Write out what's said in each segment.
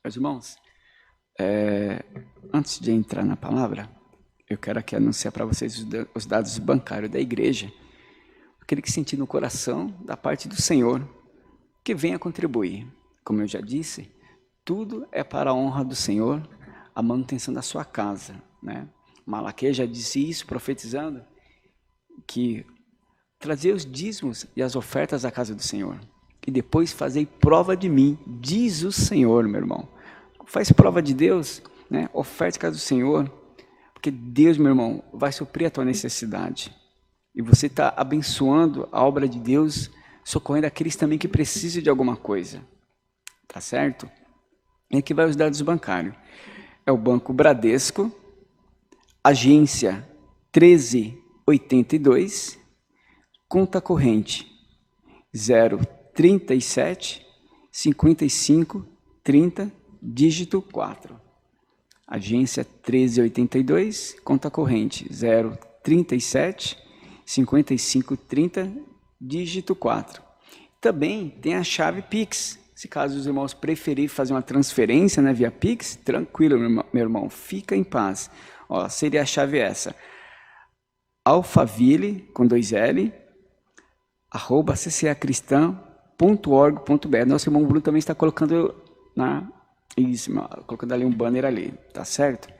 Meus irmãos, antes de entrar na palavra, eu quero aqui anunciar para vocês os dados bancários da igreja. Aquele que sentir no coração, da parte do Senhor, que venha contribuir. Como eu já disse, tudo é para a honra do Senhor, a manutenção da sua casa, né? Malaquias já disse isso, profetizando, que trazer os dízimos e as ofertas à casa do Senhor. E depois fazei prova de mim, diz o Senhor, meu irmão. Faz prova de Deus, né? Oferte a casa do Senhor, porque Deus, meu irmão, vai suprir a tua necessidade. E você está abençoando a obra de Deus, socorrendo aqueles também que precisam de alguma coisa. Tá certo? E aqui vai os dados bancários. É o Banco Bradesco, agência 1382, conta corrente 037 55 30, dígito 4. Agência 1382, conta corrente 037 55 30, dígito 4. Também tem a chave Pix. Se caso os irmãos preferirem fazer uma transferência, né, via Pix, tranquilo, meu irmão, fica em paz. Ó, seria a chave essa: alphaville, com 2L, @ccacristã.org.br. Nosso irmão Bruno também está colocando colocando ali um banner ali, tá certo?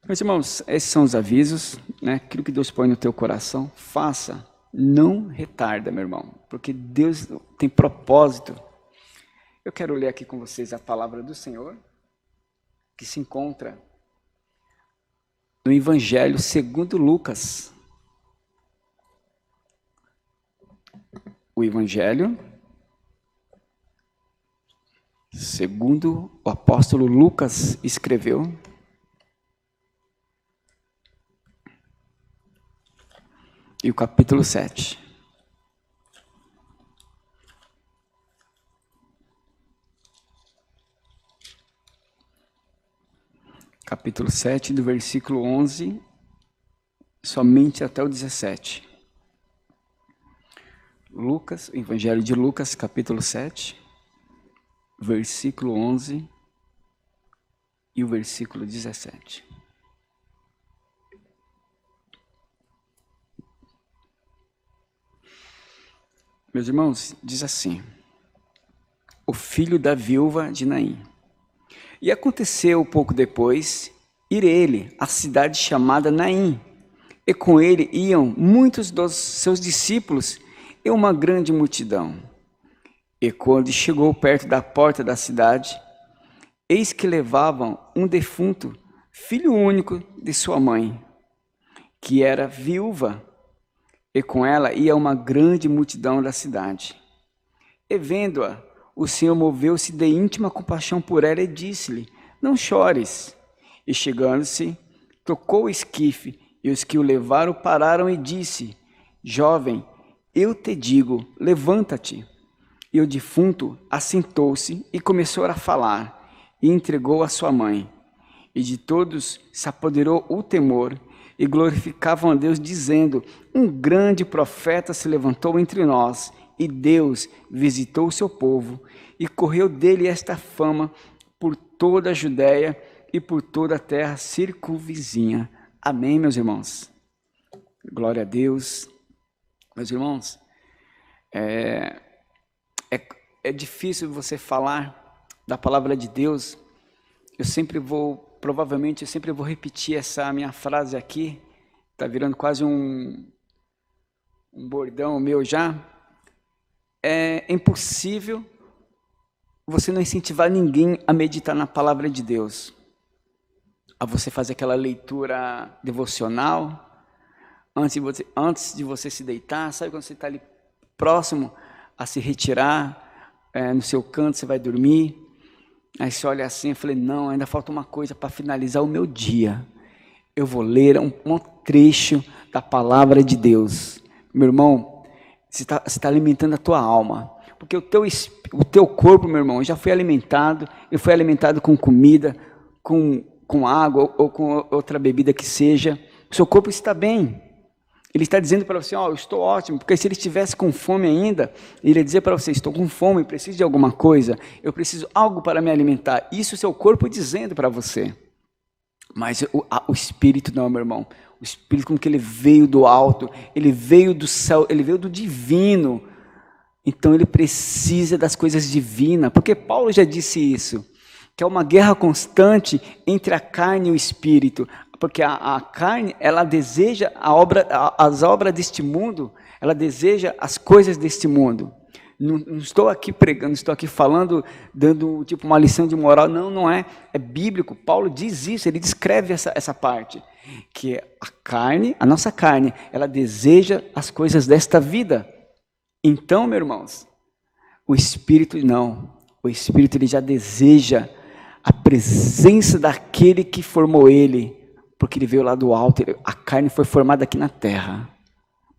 Meus irmãos, esses são os avisos, né? Aquilo que Deus põe no teu coração, faça, não retarda, meu irmão, porque Deus tem propósito. Eu quero ler aqui com vocês a palavra do Senhor, que se encontra no Evangelho segundo Lucas. O Evangelho segundo o apóstolo Lucas escreveu. E o capítulo 7. Capítulo 7, do versículo 11, somente até o 17. Lucas, Evangelho de Lucas, capítulo 7, versículo 11 e o versículo 17. Meus irmãos, diz assim: o filho da viúva de Naim. E aconteceu pouco depois, ir ele à cidade chamada Naim, e com ele iam muitos dos seus discípulos e uma grande multidão. E quando chegou perto da porta da cidade, eis que levavam um defunto, filho único de sua mãe, que era viúva, e com ela ia uma grande multidão da cidade. E vendo-a, o Senhor moveu-se de íntima compaixão por ela e disse-lhe: não chores. E chegando-se, tocou o esquife, e os que o levaram pararam e disse: jovem, eu te digo, levanta-te. E o defunto assentou-se e começou a falar, e entregou a sua mãe. E de todos se apoderou o temor, e glorificavam a Deus, dizendo: um grande profeta se levantou entre nós, e Deus visitou o seu povo, e correu dele esta fama por toda a Judéia e por toda a terra circunvizinha. Amém, meus irmãos? Glória a Deus. Meus irmãos, é difícil você falar da palavra de Deus. Provavelmente eu sempre vou repetir essa minha frase aqui, está virando quase um bordão meu já. É impossível você não incentivar ninguém a meditar na palavra de Deus, a você fazer aquela leitura devocional, antes de você se deitar. Sabe quando você está ali próximo a se retirar, no seu canto, você vai dormir, aí você olha assim, eu falei: não, ainda falta uma coisa para finalizar o meu dia. Eu vou ler um trecho da palavra de Deus. Meu irmão, você está alimentando a tua alma, porque o teu corpo, meu irmão, já foi alimentado, ele foi alimentado com comida, com água ou com outra bebida que seja. O seu corpo está bem, Ele está dizendo para você, eu estou ótimo, porque se ele estivesse com fome ainda, ele ia dizer para você, estou com fome, preciso de alguma coisa, eu preciso de algo para me alimentar. Isso é o seu corpo dizendo para você. Mas o Espírito não, meu irmão. O Espírito, como que ele veio do alto, ele veio do céu, ele veio do divino. Então ele precisa das coisas divinas, porque Paulo já disse isso, que é uma guerra constante entre a carne e o Espírito. Porque a carne, ela deseja as obras deste mundo, ela deseja as coisas deste mundo. Não estou aqui pregando, estou aqui falando, dando tipo uma lição de moral. Não é. É bíblico. Paulo diz isso, ele descreve essa parte. Que a carne, a nossa carne, ela deseja as coisas desta vida. Então, meus irmãos, o Espírito não. O Espírito ele já deseja a presença daquele que formou ele. Porque ele veio lá do alto, a carne foi formada aqui na terra,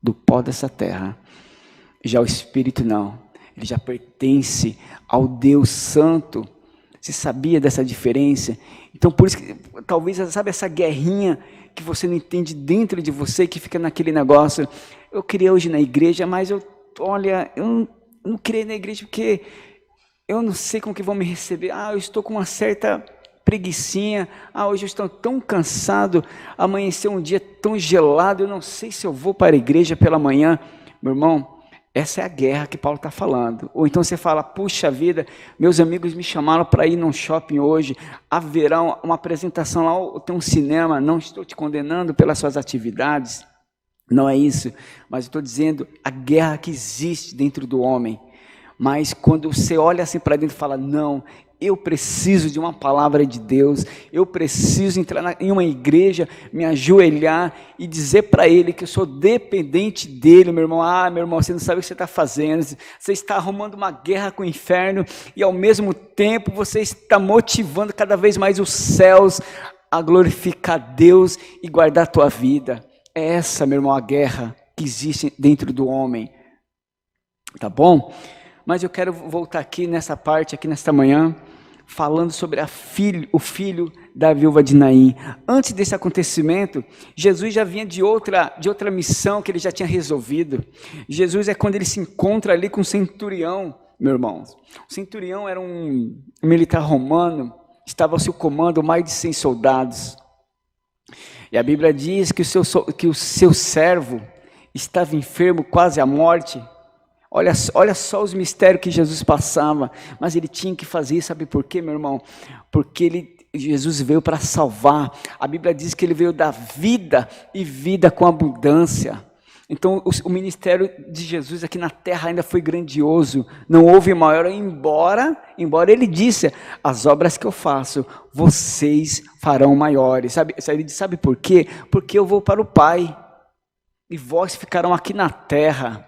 do pó dessa terra. Já o Espírito não, ele já pertence ao Deus Santo. Você sabia dessa diferença? Então por isso que, talvez, sabe essa guerrinha que você não entende dentro de você, que fica naquele negócio, eu queria hoje na igreja, mas eu não queria ir na igreja porque eu não sei como que vão me receber, eu estou com uma certa preguicinha, hoje eu estou tão cansado, amanheceu um dia tão gelado, eu não sei se eu vou para a igreja pela manhã. Meu irmão, essa é a guerra que Paulo está falando. Ou então você fala, puxa vida, meus amigos me chamaram para ir num shopping hoje, haverá uma apresentação lá, ou tem um cinema, não estou te condenando pelas suas atividades, não é isso, mas eu estou dizendo a guerra que existe dentro do homem. Mas quando você olha assim para dentro e fala, não, eu preciso de uma palavra de Deus, eu preciso entrar em uma igreja, me ajoelhar e dizer para Ele que eu sou dependente dEle, meu irmão. Meu irmão, você não sabe o que você está fazendo, você está arrumando uma guerra com o inferno e ao mesmo tempo você está motivando cada vez mais os céus a glorificar Deus e guardar a tua vida. É essa, meu irmão, a guerra que existe dentro do homem, tá bom? Mas eu quero voltar aqui nessa parte, aqui nesta manhã, falando sobre o filho da viúva de Naim. Antes desse acontecimento, Jesus já vinha de outra missão que ele já tinha resolvido. Jesus é quando ele se encontra ali com o centurião, meu irmão. O centurião era um militar romano, estava ao seu comando mais de 100 soldados. E a Bíblia diz que o seu servo estava enfermo, quase à morte. Olha só os mistérios que Jesus passava, mas ele tinha que fazer isso, sabe por quê, meu irmão? Porque Jesus veio para salvar. A Bíblia diz que ele veio dar vida e vida com abundância. Então o ministério de Jesus aqui na terra ainda foi grandioso, não houve maior, embora ele disse, as obras que eu faço, vocês farão maiores. Sabe por quê? Porque eu vou para o Pai, e vós ficarão aqui na terra.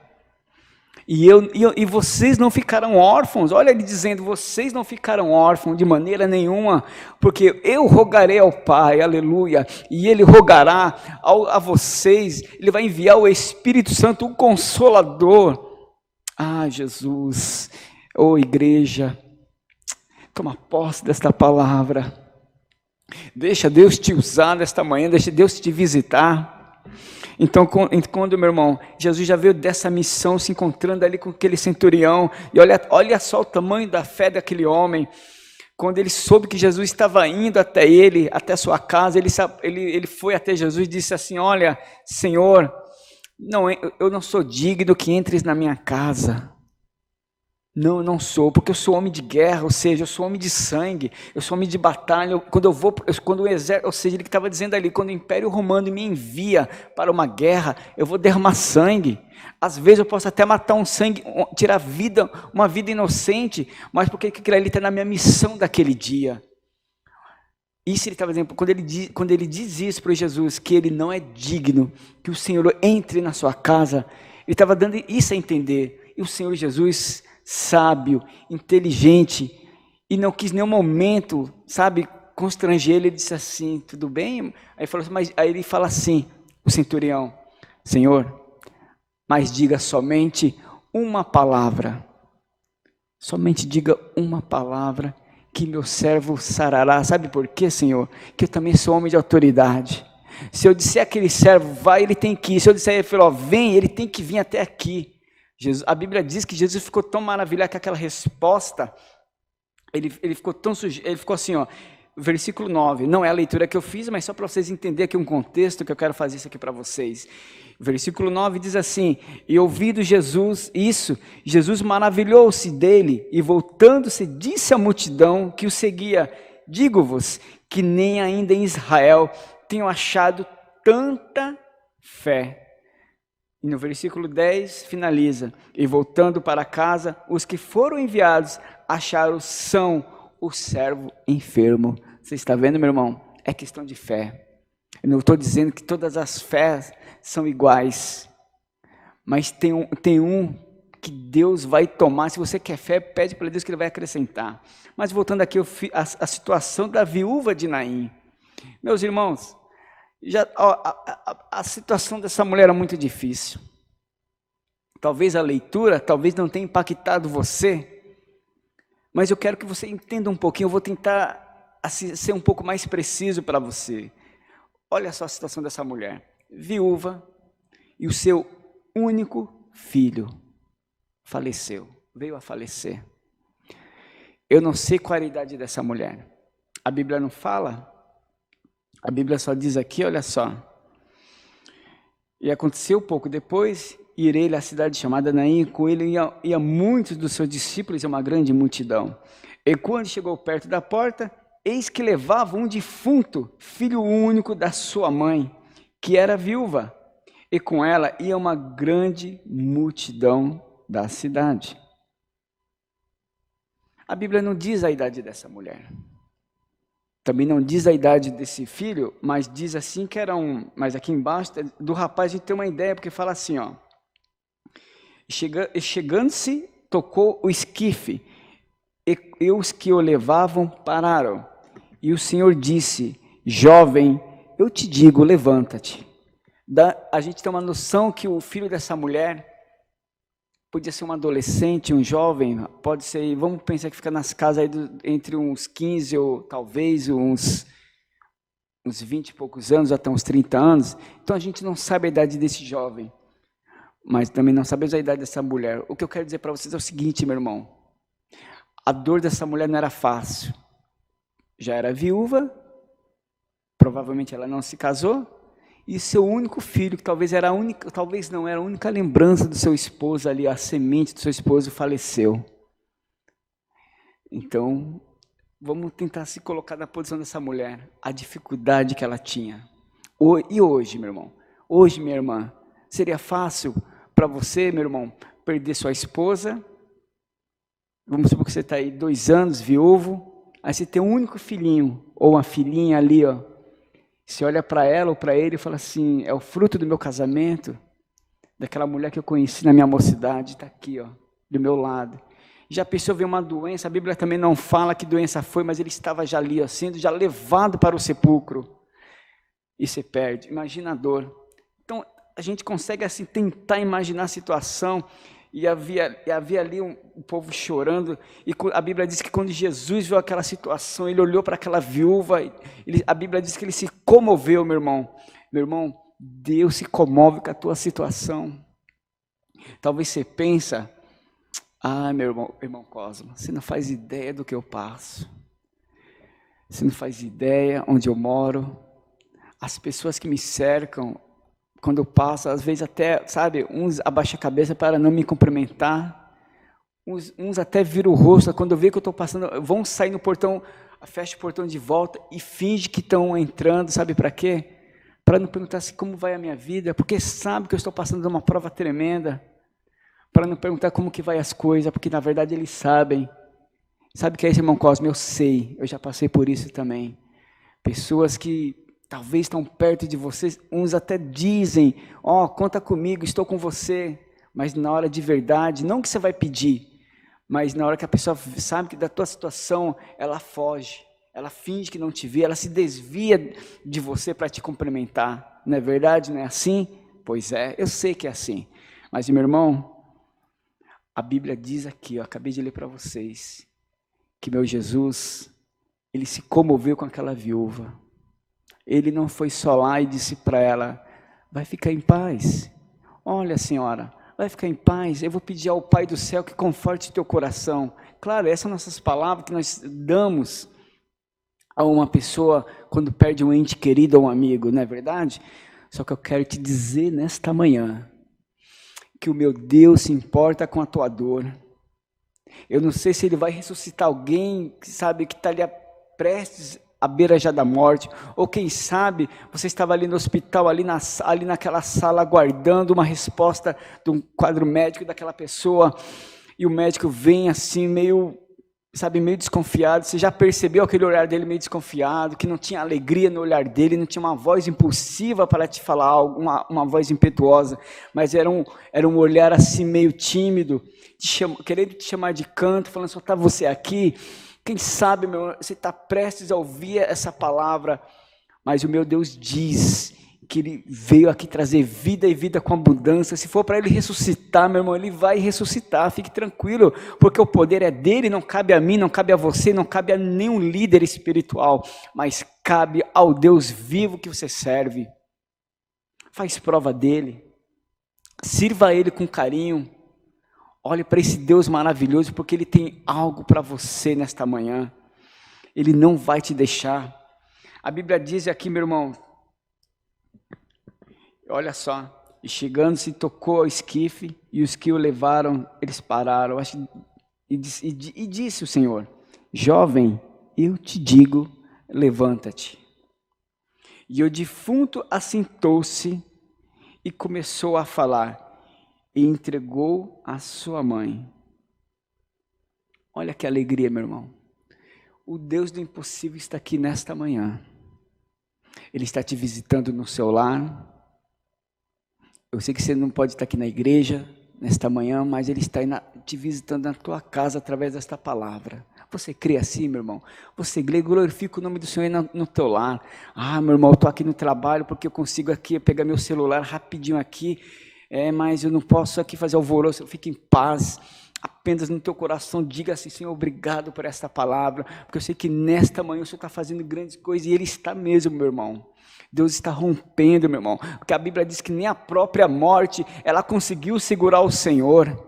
E vocês não ficarão órfãos. Olha ele dizendo, vocês não ficarão órfãos de maneira nenhuma, porque eu rogarei ao Pai, aleluia, e Ele rogará a vocês, Ele vai enviar o Espírito Santo, o Consolador. Jesus, igreja, toma posse desta palavra, deixa Deus te usar nesta manhã, deixa Deus te visitar. Então, quando, meu irmão, Jesus já veio dessa missão, se encontrando ali com aquele centurião, e olha só o tamanho da fé daquele homem, quando ele soube que Jesus estava indo até ele, até a sua casa, ele foi até Jesus e disse assim, olha, Senhor, eu não sou digno que entres na minha casa. Não, eu não sou, porque eu sou homem de guerra, ou seja, eu sou homem de sangue, eu sou homem de batalha. Quando o exército, ou seja, ele estava dizendo ali, quando o Império Romano me envia para uma guerra, eu vou derramar sangue. Às vezes eu posso até matar tirar uma vida inocente, mas porque aquilo ali está na minha missão daquele dia. Isso ele estava dizendo, quando ele diz isso para Jesus, que ele não é digno, que o Senhor entre na sua casa, ele estava dando isso a entender. E o Senhor Jesus, sábio, inteligente, e não quis em nenhum momento, constranger ele. Ele disse assim, tudo bem? Aí ele fala assim, o centurião, Senhor, mas diga somente uma palavra, somente diga uma palavra, que meu servo sarará. Sabe por quê, Senhor? Que eu também sou homem de autoridade. Se eu disser aquele servo, vai, ele tem que ir. Se eu disser, ele falou, vem, ele tem que vir até aqui. A Bíblia diz que Jesus ficou tão maravilhado com aquela resposta, ele ficou tão ele ficou assim, ó, versículo 9, não é a leitura que eu fiz, mas só para vocês entenderem aqui um contexto, que eu quero fazer isso aqui para vocês. Versículo 9 diz assim, e ouvindo Jesus isso, Jesus maravilhou-se dele, e voltando-se, disse à multidão que o seguia, digo-vos, que nem ainda em Israel tenho achado tanta fé. E no versículo 10 finaliza, e voltando para casa, os que foram enviados acharam são o servo enfermo. Você está vendo, meu irmão? É questão de fé. Eu não estou dizendo que todas as fés são iguais, mas tem um que Deus vai tomar. Se você quer fé, pede para Deus que Ele vai acrescentar. Mas voltando aqui, a situação da viúva de Naim. Meus irmãos, a situação dessa mulher era muito difícil. Talvez a leitura, talvez não tenha impactado você, mas eu quero que você entenda um pouquinho, eu vou tentar ser um pouco mais preciso para você. Olha só a situação dessa mulher, viúva, e o seu único filho faleceu, veio a falecer. Eu não sei qual é a idade dessa mulher, a Bíblia não fala, a Bíblia só diz aqui, olha só. E aconteceu pouco depois, ir ele à cidade chamada Naim, com ele ia muitos dos seus discípulos e uma grande multidão. E quando chegou perto da porta, eis que levava um defunto, filho único da sua mãe, que era viúva, e com ela ia uma grande multidão da cidade. A Bíblia não diz a idade dessa mulher. Também não diz a idade desse filho, mas diz assim que era mas aqui embaixo do rapaz a gente tem uma ideia, porque fala assim, ó. Chegando-se, tocou o esquife, e os que o levavam pararam. E o Senhor disse, jovem, eu te digo, levanta-te. A gente tem uma noção que o filho dessa mulher podia ser um adolescente, um jovem, pode ser, vamos pensar que fica nas casas aí entre uns 15 ou talvez uns 20 e poucos anos, até uns 30 anos. Então a gente não sabe a idade desse jovem, mas também não sabemos a idade dessa mulher. O que eu quero dizer para vocês é o seguinte, meu irmão, a dor dessa mulher não era fácil, já era viúva, provavelmente ela não se casou, e seu único filho, que talvez não era a única lembrança do seu esposo ali, a semente do seu esposo faleceu. Então, vamos tentar se colocar na posição dessa mulher, a dificuldade que ela tinha. E hoje, meu irmão, hoje, minha irmã, seria fácil para você, meu irmão, perder sua esposa? Vamos supor que você está aí 2 anos, viúvo, aí você tem um único filhinho, ou uma filhinha ali, ó. Você olha para ela ou para ele e fala assim, é o fruto do meu casamento, daquela mulher que eu conheci na minha mocidade, está aqui, ó, do meu lado. Já pensou ver uma doença, a Bíblia também não fala que doença foi, mas ele estava já ali, ó, sendo já levado para o sepulcro. E se perde, imagina a dor. Então, a gente consegue assim tentar imaginar a situação, e havia ali um povo chorando, e a Bíblia diz que quando Jesus viu aquela situação, ele olhou para aquela viúva, a Bíblia diz que ele se comoveu, meu irmão. Meu irmão, Deus se comove com a tua situação. Talvez você pensa, meu irmão Cosmo, você não faz ideia do que eu passo. Você não faz ideia onde eu moro. As pessoas que me cercam, quando eu passo, às vezes até, sabe, uns abaixam a cabeça para não me cumprimentar, uns até viram o rosto, quando eu vejo que eu estou passando, vão sair no portão, fecha o portão de volta e finge que estão entrando, sabe para quê? Para não perguntar assim, como vai a minha vida, porque sabe que eu estou passando uma prova tremenda, para não perguntar como que vai as coisas, porque na verdade eles sabem. Sabe o que é isso, irmão Cosme? Eu sei, eu já passei por isso também. Pessoas que talvez estão perto de vocês, uns até dizem, conta comigo, estou com você, mas na hora de verdade, não que você vai pedir, mas na hora que a pessoa sabe que da tua situação, ela foge, ela finge que não te vê, ela se desvia de você para te cumprimentar, não é verdade, não é assim? Pois é, eu sei que é assim, mas meu irmão, a Bíblia diz aqui, eu acabei de ler para vocês, que meu Jesus, ele se comoveu com aquela viúva. Ele não foi só lá e disse para ela, vai ficar em paz. Olha, senhora, vai ficar em paz. Eu vou pedir ao Pai do céu que conforte teu coração. Claro, essas são nossas palavras que nós damos a uma pessoa quando perde um ente querido ou um amigo, não é verdade? Só que eu quero te dizer nesta manhã que o meu Deus se importa com a tua dor. Eu não sei se Ele vai ressuscitar alguém que sabe que está ali prestes à beira já da morte, ou quem sabe você estava ali no hospital, ali naquela sala aguardando uma resposta de um quadro médico daquela pessoa, e o médico vem assim meio desconfiado. Você já percebeu aquele olhar dele meio desconfiado, que não tinha alegria no olhar dele, não tinha uma voz impulsiva para te falar algo, uma voz impetuosa, mas era um olhar assim meio tímido, querendo te chamar de canto, falando, só está você aqui. Quem sabe, meu irmão, você está prestes a ouvir essa palavra, mas o meu Deus diz que Ele veio aqui trazer vida e vida com abundância. Se for para Ele ressuscitar, meu irmão, Ele vai ressuscitar, fique tranquilo, porque o poder é dEle, não cabe a mim, não cabe a você, não cabe a nenhum líder espiritual, mas cabe ao Deus vivo que você serve. Faz prova dEle, sirva a Ele com carinho, olhe para esse Deus maravilhoso, porque Ele tem algo para você nesta manhã. Ele não vai te deixar. A Bíblia diz aqui, meu irmão, olha só, e chegando-se, tocou ao esquife, e os que o levaram, eles pararam. E disse o Senhor, jovem, eu te digo, levanta-te. E o defunto assentou-se e começou a falar, e entregou a sua mãe. Olha que alegria, meu irmão. O Deus do impossível está aqui nesta manhã. Ele está te visitando no seu lar. Eu sei que você não pode estar aqui na igreja nesta manhã, mas Ele está te visitando na tua casa através desta palavra. Você crê assim, meu irmão? Você glorifica o nome do Senhor no teu lar. Ah, meu irmão, eu estou aqui no trabalho porque eu consigo aqui pegar meu celular rapidinho aqui, mas eu não posso aqui fazer alvoroço. Fique em paz, apenas no teu coração diga assim, Senhor, obrigado por esta palavra, porque eu sei que nesta manhã o Senhor está fazendo grandes coisas, e Ele está mesmo, meu irmão. Deus está rompendo, meu irmão, porque a Bíblia diz que nem a própria morte, ela conseguiu segurar o Senhor.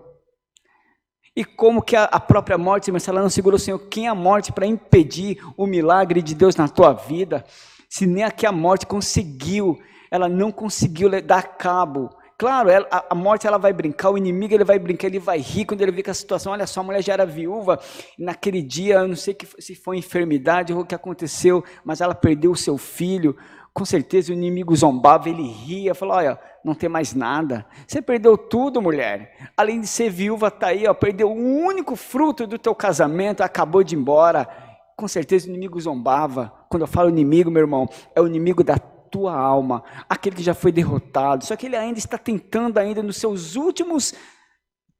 E como que a própria morte, mas ela não segurou o Senhor, quem é a morte para impedir o milagre de Deus na tua vida? Se nem aqui a morte conseguiu, ela não conseguiu dar cabo. Claro, a morte ela vai brincar, o inimigo ele vai brincar, ele vai rir quando ele vê que a situação, olha só, a mulher já era viúva, naquele dia, eu não sei se foi enfermidade ou o que aconteceu, mas ela perdeu o seu filho. Com certeza o inimigo zombava, ele ria, falou, olha, não tem mais nada, você perdeu tudo, mulher, além de ser viúva, está aí, ó, perdeu o único fruto do teu casamento, acabou de ir embora. Com certeza o inimigo zombava. Quando eu falo inimigo, meu irmão, é o inimigo da tua alma, aquele que já foi derrotado, só que ele ainda está tentando, ainda nos seus últimos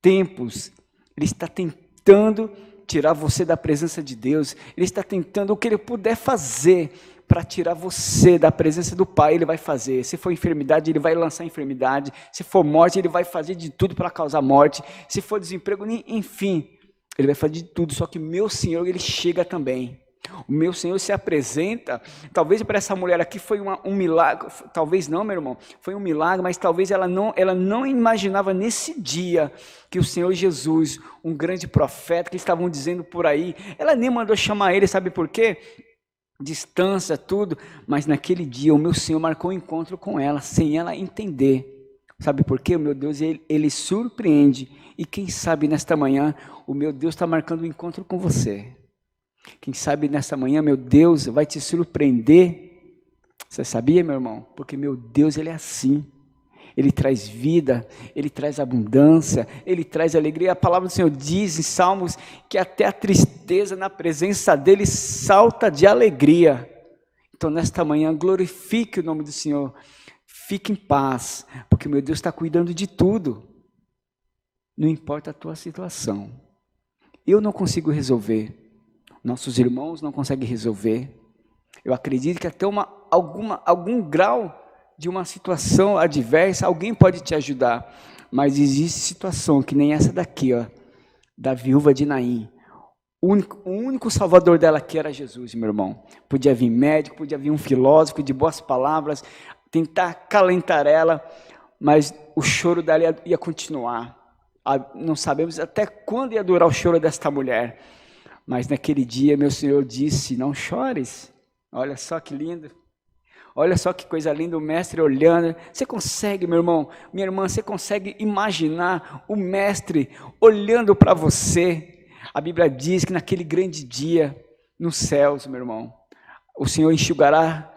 tempos, ele está tentando tirar você da presença de Deus, ele está tentando o que ele puder fazer, para tirar você da presença do Pai, Ele vai fazer. Se for enfermidade, Ele vai lançar enfermidade. Se for morte, Ele vai fazer de tudo para causar morte. Se for desemprego, enfim, Ele vai fazer de tudo. Só que o meu Senhor, Ele chega também. O meu Senhor se apresenta. Talvez para essa mulher aqui foi um milagre. Talvez não, meu irmão. Foi um milagre, mas talvez ela não imaginava nesse dia que o Senhor Jesus, um grande profeta, que estavam dizendo por aí, ela nem mandou chamar Ele, sabe por quê? Distância, tudo, mas naquele dia o meu Senhor marcou um encontro com ela, sem ela entender. Sabe por quê? O meu Deus, ele surpreende, e quem sabe nesta manhã, o meu Deus está marcando um encontro com você. Quem sabe nesta manhã, meu Deus vai te surpreender. Você sabia, meu irmão? Porque meu Deus, Ele é assim. Ele traz vida, Ele traz abundância, Ele traz alegria. A palavra do Senhor diz em Salmos que até a tristeza na presença dEle salta de alegria. Então nesta manhã glorifique o nome do Senhor, fique em paz, porque meu Deus está cuidando de tudo. Não importa a tua situação, eu não consigo resolver, nossos irmãos não conseguem resolver. Eu acredito que até algum grau de uma situação adversa, alguém pode te ajudar, mas existe situação que nem essa daqui, ó, da viúva de Naim. O único salvador dela aqui era Jesus, meu irmão. Podia vir médico, podia vir um filósofo de boas palavras, tentar acalentar ela, mas o choro dela ia continuar. Não sabemos até quando ia durar o choro desta mulher. Mas naquele dia, meu Senhor disse, não chores. Olha só que lindo. Olha só que coisa linda, o mestre olhando. Você consegue, meu irmão, minha irmã, você consegue imaginar o mestre olhando para você? A Bíblia diz que naquele grande dia, nos céus, meu irmão, o Senhor enxugará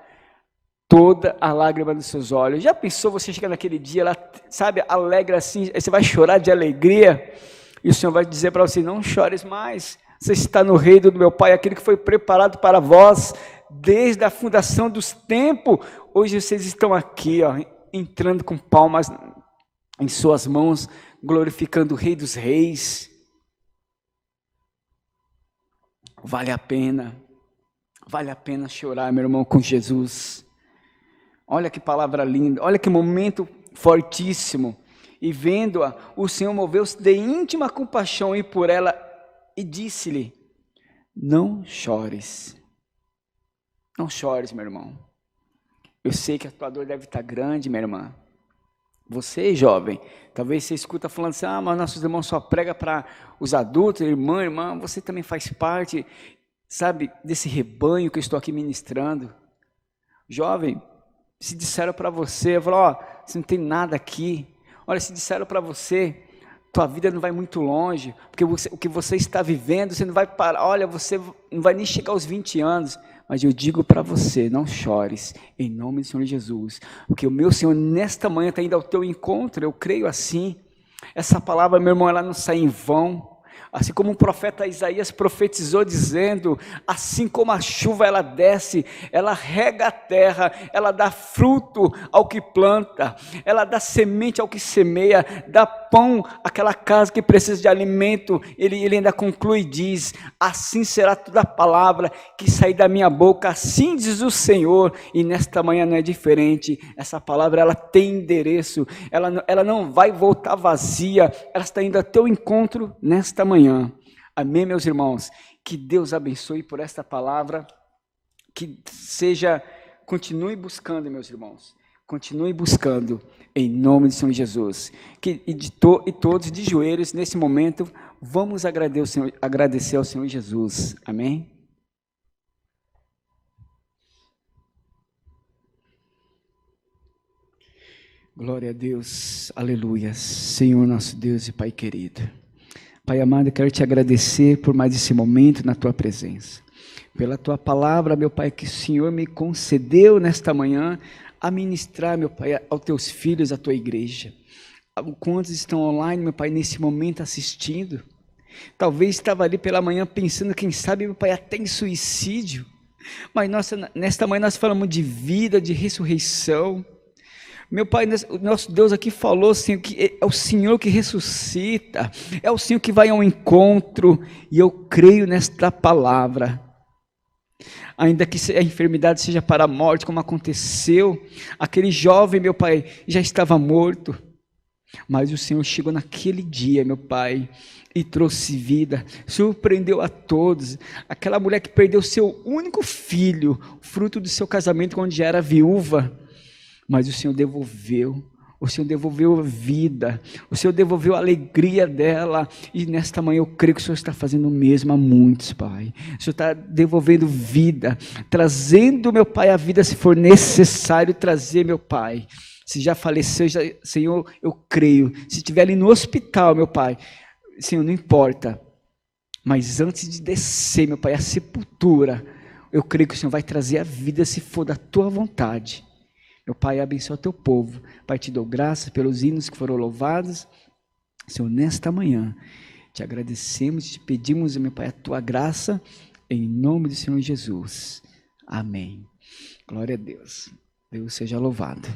toda a lágrima dos seus olhos. Já pensou você chegar naquele dia, ela, sabe, alegre assim, você vai chorar de alegria, e o Senhor vai dizer para você, não chores mais, você está no reino do meu Pai, aquele que foi preparado para vós, desde a fundação dos tempos. Hoje vocês estão aqui, ó, entrando com palmas em suas mãos, glorificando o Rei dos Reis. Vale a pena chorar, meu irmão, com Jesus. Olha que palavra linda, olha que momento fortíssimo. E vendo-a, o Senhor moveu-se de íntima compaixão e por ela, e disse-lhe, não chores. Não chores, meu irmão. Eu sei que a tua dor deve estar grande, minha irmã. Você, jovem, talvez você escuta falando assim, mas nossos irmãos só pregam para os adultos, irmã, você também faz parte, sabe, desse rebanho que eu estou aqui ministrando. Jovem, se disseram para você, você não tem nada aqui. Olha, se disseram para você, tua vida não vai muito longe, porque o que você está vivendo, você não vai parar, olha, você não vai nem chegar aos 20 anos, mas eu digo para você, não chores, em nome do Senhor Jesus, porque o meu Senhor nesta manhã está indo ao teu encontro, eu creio assim. Essa palavra, meu irmão, ela não sai em vão. Assim como o profeta Isaías profetizou dizendo, assim como a chuva ela desce, ela rega a terra, ela dá fruto ao que planta, ela dá semente ao que semeia, dá pão àquela casa que precisa de alimento. Ele ainda conclui e diz, assim será toda a palavra que sair da minha boca, assim diz o Senhor. E nesta manhã não é diferente, essa palavra ela tem endereço, ela não vai voltar vazia, ela está indo ao teu encontro nesta manhã. Amém, meus irmãos? Que Deus abençoe por esta palavra, que continue buscando, meus irmãos, continue buscando, em nome do Senhor Jesus, e todos de joelhos, nesse momento, vamos agradecer ao Senhor Jesus, amém? Glória a Deus, aleluia, Senhor nosso Deus e Pai querido, Pai amado, eu quero te agradecer por mais esse momento na tua presença, pela tua palavra, meu Pai, que o Senhor me concedeu nesta manhã a ministrar, meu Pai, aos teus filhos, à tua igreja. Quantos estão online, meu Pai, nesse momento assistindo? Talvez estava ali pela manhã pensando, quem sabe, meu Pai, até em suicídio. Mas nesta manhã nós falamos de vida, de ressurreição. Meu Pai, o nosso Deus aqui falou, Senhor, que é o Senhor que ressuscita, é o Senhor que vai ao encontro, e eu creio nesta palavra. Ainda que a enfermidade seja para a morte, como aconteceu, aquele jovem, meu Pai, já estava morto, mas o Senhor chegou naquele dia, meu Pai, e trouxe vida, surpreendeu a todos. Aquela mulher que perdeu seu único filho, fruto do seu casamento, quando já era viúva, mas o Senhor devolveu a vida, o Senhor devolveu a alegria dela, e nesta manhã eu creio que o Senhor está fazendo o mesmo a muitos, Pai. O Senhor está devolvendo vida, trazendo, meu Pai, a vida se for necessário trazer, meu Pai. Se já faleceu, Senhor, eu creio, se estiver ali no hospital, meu Pai, Senhor, não importa, mas antes de descer, meu Pai, a sepultura, eu creio que o Senhor vai trazer a vida se for da tua vontade. Meu Pai, abençoa o teu povo. Pai, te dou graças pelos hinos que foram louvados. Senhor, nesta manhã, te agradecemos, te pedimos, meu Pai, a tua graça, em nome do Senhor Jesus. Amém. Glória a Deus. Deus seja louvado.